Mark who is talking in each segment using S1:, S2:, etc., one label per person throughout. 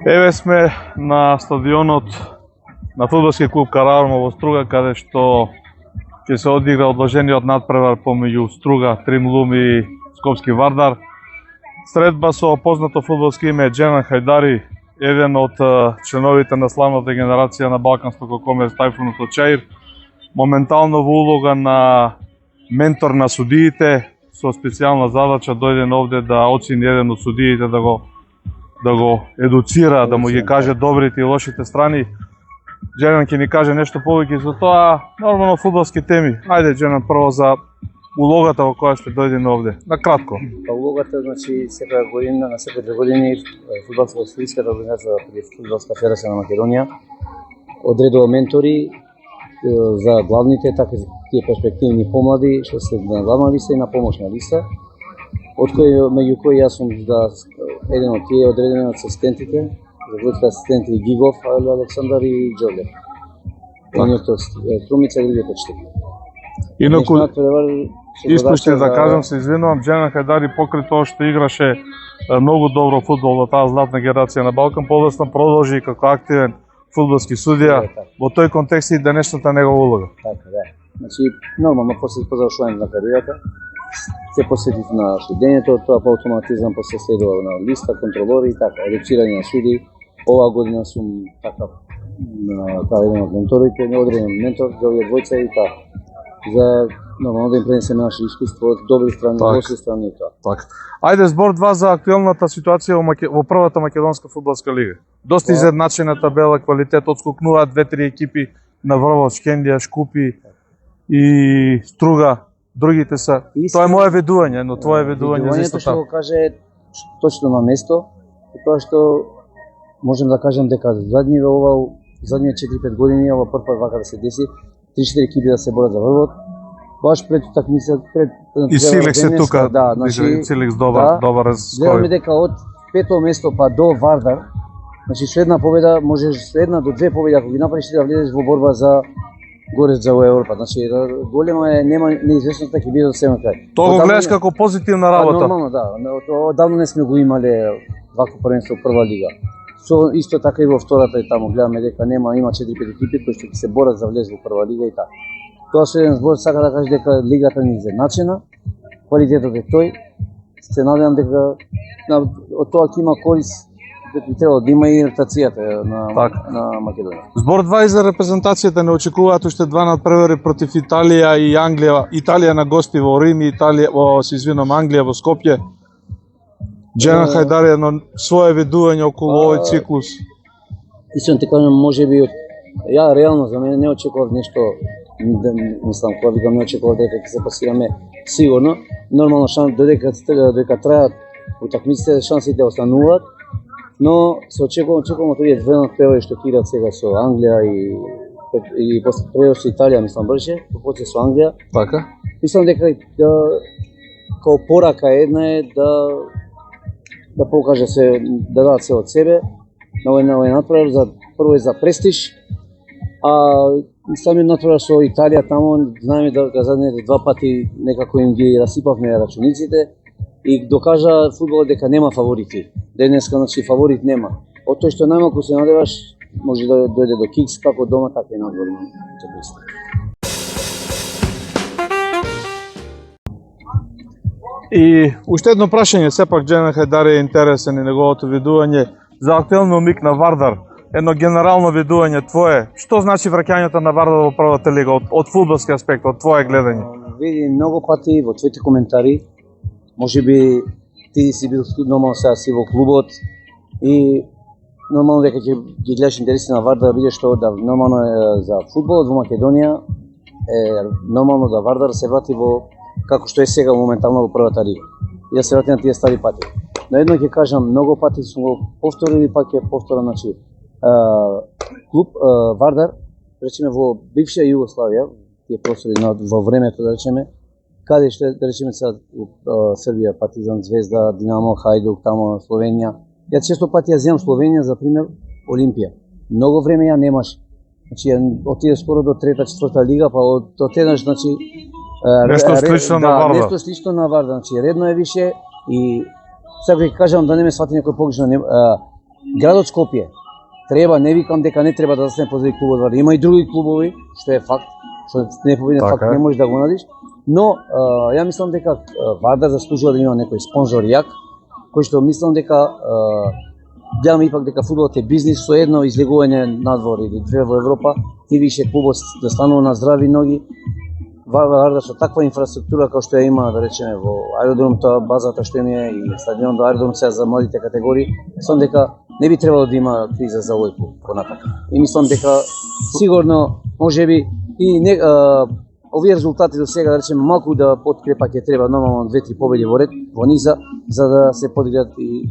S1: Еве сме на стадионот на фудбалски клуб Караорма во Струга, каде што ќе се одигра одложениот надпревар помеѓу Струга, Тримлум и Скопски Вардар. Средба со познато фудбалски име Дженан Хајдари, еден од членовите на славната генерација на Балканското комерс Тајфунот од Чаир, моментално во улога на ментор на судиите, со специјална задача дојден овде да оцени еден од судиите, да го едуцира, да му ги каже добрите и лошите страни. Дженан ќе ни каже нешто повеќе за тоа, нормално фудбалски теми. Ајде Дженан, прво за улогата во која сте дојдени овде. На кратко.
S2: Улогата, значи, секоја година, на секој 2 години, фудбалска австрийската организација при Фудбалска федерација на Македонија одредува ментори за главните, така и тие перспективни помлади, што се на главна листа и на помошна листа, од меѓу кои јас сум еден од тие одредени од асистентите, за двојцата асистенти Гигов, Александар и Џоле. Едниот од Струмица и другиот од Штип.
S1: Инаку, испуште да кажам, се извинувам, Дженан Хајдари покрај тоа што играше многу добро фудбал во таа златна генерација на Балкан, подоцна продолжи како активен фудбалски судија, во тој контекст и денешната негова улога.
S2: Така, да. Значи, нормално, после завршувањето на кариерата, се посветив на следењето, тоа по автоматизам после следува на листа, контролори и така, едуцирање на суди. Оваа година сум така еден од менторите, неодреден ментор за овие двојца и така. За нормално да им пренесеме наше искуство, добри страни, лоши страни и тоа.
S1: Така. Ајде збор два за актуелната ситуација во првата македонска фудбалска лига. Доста изедначена табела, квалитет, отскокнуваат 2-3 екипи на врвот, Шкендија, Шкупи и Струга. Другите се. Тоа е моје ведување, но твое ведување за исто така.
S2: Што го каже точно на место, и тоа што можем да кажем дека задниве 4-5 години ова прв вака да се деси, 3-4 екипи да се борат за врвот. Баш пред утакмица, пред
S1: и Силекс се тука,
S2: да, значи
S1: Силекс добар разској.
S2: Гледаме дека од 5-то место па до Вардар, значи со една победа можеш со една до 2 победи ако ги направиш да влезеш во борба за горе за Европа. Значи голема е, нема неизвестност дека ќе биде до самиот крај.
S1: Тоа го гледаш како позитивна работа.
S2: Нормално, да. Одавно не сме го имале вако првенство прва лига. Со исто така и во втората и таму гледаме дека има 4-5 екипи кои што ќе се борат за влез во прва лига и така. Тоа со еден збор сака да каже дека лигата ни е изедначена, квалитетот е тој. Се надевам дека од тоа ќе има корист, дека би требало да има и ротацијата на Македонија.
S1: Збор два и за репрезентацијата, не очекуваат уште два надпревари против Италија и Англија. Италија на гости во Рим и Англија во Скопје. Дженан Хајдари едно свое ведување околу овој циклус.
S2: Истина те кажам, можеби ја реално за мене не очекував нешто, мислам, кога викам не очекував дека ќе се пасираме сигурно. Нормално додека траат утакмиците, шансите остануваат, но се очекувам од овие две надпревари што ќе играат сега со Англија и после со Италија, мислам беше, после со Англија.
S1: Така.
S2: Мислам дека као порака една е да покаже се, да дадат се од себе на овој надпревар, за прво е за престиж, а самиот надпревар со Италија таму знаеме дека задните 2 пати некако им ги расипавме рачуниците и докажа фудбалот дека нема фаворити. Денеска значи фаворит нема. Од тој што најмалку се надеваш може да дојде до кикс како дома така и надвор.
S1: И уште едно прашање, сепак Дженан Хајдари е интересен и неговото видување за актуелниот миг на Вардар. Едно генерално видување твое. Што значи враќањето на Вардар во првата лига од фудбалски аспект, од твое гледање?
S2: Види многу пати во твоите коментари, можеби ти си бил нормално сега си во клубот и нормално дека ќе ги гледаш интереси на Вардар, видиш што да нормално е за фудбалот во Македонија е нормално да Вардар се врати во како што е сега моментално во првата лига. И да се врати на тие стари пати. Но едно ќе кажам, многу пати сум го повторил и пак ќе повторам, значи клуб Вардар, речеме во бивша Југославија, тие простори во времето да речеме, каде што да речеме сега Србија, Партизан, Звезда, Динамо, Хајдук, тамо Словенија. Ја често пати ја земам Словенија за пример, Олимпија. Многу време ја немаш. Значи отиде скоро до 3-4 лига, па од еднаш значи
S1: нешто слично на Вардар.
S2: Нешто слично на Вардар, значи редно е више и сега ќе кажам да не ме свати некој погрешно, Градот Скопје треба, не викам дека не треба да застане позади клубот Вардар. Има и други клубови, што е факт, што не победен
S1: Така
S2: факт
S1: е.
S2: не можеш да го надиш, но ја мислам дека Вардар заслужува да има некој спонзор јак, кој што мислам дека гледаме ипак дека фудбалот е бизнис, со едно излегување надвор или две во Европа, ти више клубот да станува на здрави ноги. Вардар со таква инфраструктура како што ја има, да речеме, во аеродромта, базата што има и стадионот до аеродром сега за младите категории, мислам дека не би требало да има криза за овој клуб понатака. И мислам дека сигурно можеби и не, овие резултати до сега, да речеме, малку да подкрепа ќе треба нормално 2-3 победи во ред во низа за да се подиграат и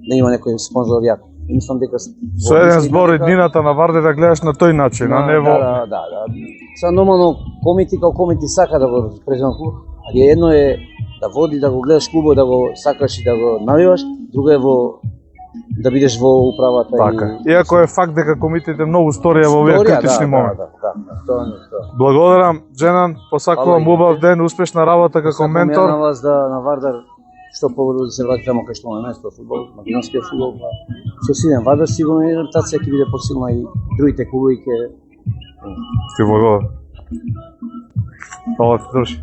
S2: да има некој спонзор јак. И мислам дека
S1: Со еден збор иднината на Вардар да гледаш на тој начин, а не во...
S2: Да. Са нормално комити као комити сака да го преземат клуб, али едно е да води, да го гледаш клубот, да го сакаш и да го навиваш, друго е во да бидеш во управата.
S1: Така. Иако е факт дека комитите многу сторија во овие критични моменти.
S2: Да. Тоа.
S1: Благодарам, Дженан, посакувам убав ден, успешна работа како ментор.
S2: На вас на Вардар што побрзо да се вратиме кај што на место фудбал, македонскиот фудбал. Со силен Вардар сигурно и ротација ќе биде посилна и другите клубови ќе
S1: Ти благодарам. Хвала ти, дружи.